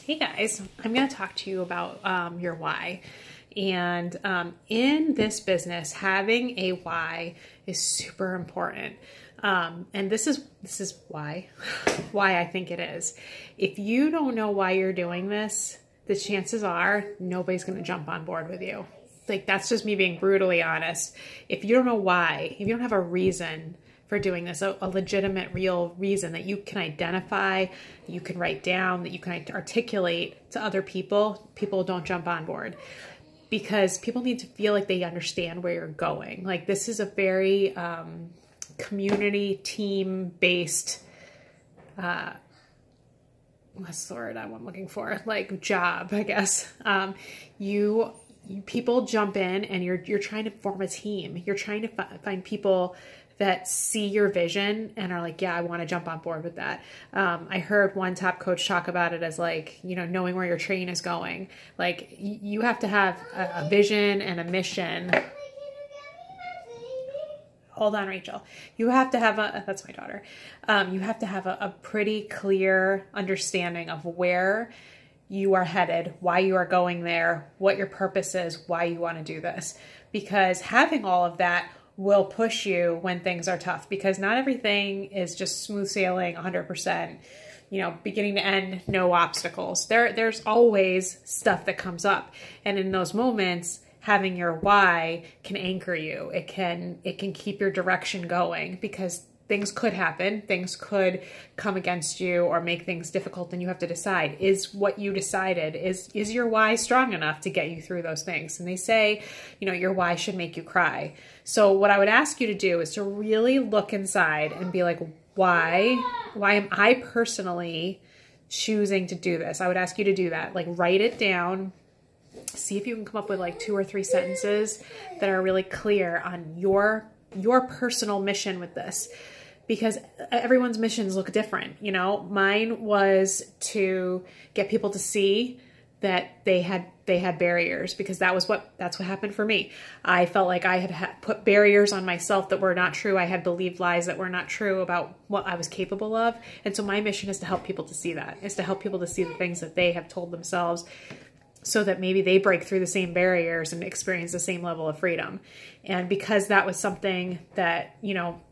Hey guys, I'm going to talk to you about your why. And in this business, having a why is super important. And this is why I think it is. If you don't know why you're doing this, the chances are nobody's going to jump on board with you. Like, that's just me being brutally honest. If you don't know why, if you don't have a reason for doing this, a legitimate, real reason that you can identify, that you can write down, that you can articulate to other people, people don't jump on board, because people need to feel like they understand where you're going. Like, this is a very community, team-based, what's the word I'm looking for? Like, job, I guess. People jump in and you're trying to form a team. You're trying to find people that see your vision and are like, yeah, I want to jump on board with that. I heard one top coach talk about it as like, knowing where your train is going. Like, you have to have a vision and a mission. Hold on, Rachel. You have to have that's my daughter. You have to have a pretty clear understanding of where you are headed, why you are going there, what your purpose is, why you want to do this. Because having all of that will push you when things are tough, because not everything is just smooth sailing 100%, beginning to end, no obstacles. There's always stuff that comes up. And in those moments, having your why can anchor you. It can keep your direction going, because things could happen. Things could come against you or make things difficult, and you have to decide, is what you decided, is your why strong enough to get you through those things? And they say, your why should make you cry. So what I would ask you to do is to really look inside and be like, why am I personally choosing to do this? I would ask you to do that. Like, write it down. See if you can come up with like 2 or 3 sentences that are really clear on your personal mission with this, because everyone's missions look different. Mine was to get people to see that they had barriers, because that's what happened for me. I felt like I had put barriers on myself that were not true. I had believed lies that were not true about what I was capable of. And so my mission is to help people to see that, is to help people to see the things that they have told themselves, so that maybe they break through the same barriers and experience the same level of freedom. And because that was something that,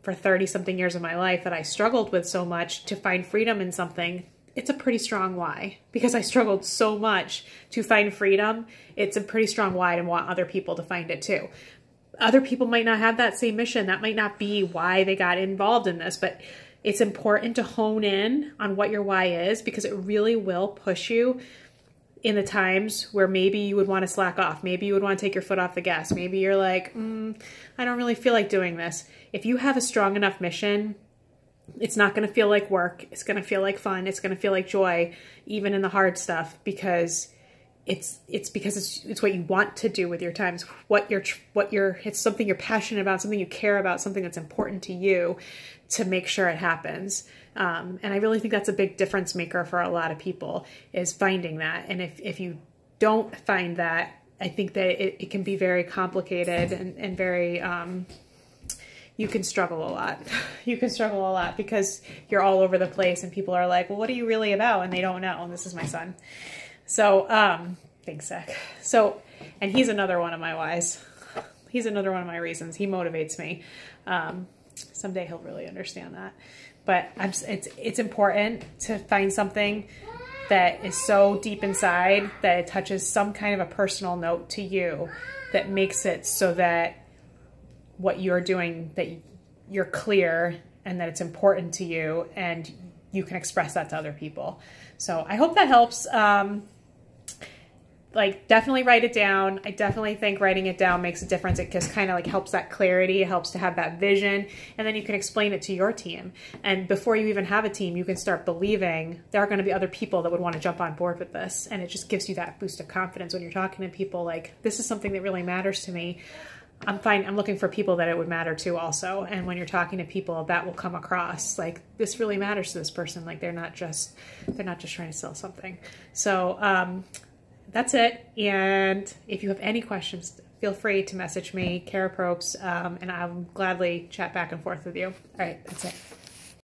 for 30-something years of my life that I struggled with so much, to find freedom in something, it's a pretty strong why. Because I struggled so much to find freedom, it's a pretty strong why to want other people to find it too. Other people might not have that same mission. That might not be why they got involved in this, but it's important to hone in on what your why is, because it really will push you in the times where maybe you would want to slack off. Maybe you would want to take your foot off the gas. Maybe you're like, I don't really feel like doing this. If you have a strong enough mission, it's not going to feel like work. It's going to feel like fun. It's going to feel like joy, even in the hard stuff, because it's what you want to do with your time. It's something you're passionate about, something you care about, something that's important to you, to make sure it happens. And I really think that's a big difference maker for a lot of people, is finding that. And if you don't find that, I think that it can be very complicated and very, you can struggle a lot. You can struggle a lot because you're all over the place and people are like, well, what are you really about? And they don't know. And this is my son. So, big sec. So, and he's another one of my whys. He's another one of my reasons. He motivates me. Someday he'll really understand that. But it's important to find something that is so deep inside that it touches some kind of a personal note to you, that makes it so that what you're doing, that you're clear and that it's important to you, and you can express that to other people. So I hope that helps. Like, definitely write it down. I definitely think writing it down makes a difference. It just kind of like helps that clarity. It helps to have that vision. And then you can explain it to your team. And before you even have a team, you can start believing there are going to be other people that would want to jump on board with this. And it just gives you that boost of confidence when you're talking to people like, this is something that really matters to me. I'm looking for people that it would matter to also. And when you're talking to people, that will come across like, this really matters to this person. Like, they're not just trying to sell something. So, that's it. And if you have any questions, feel free to message me, Kara Probst, and I'll gladly chat back and forth with you. All right, that's it.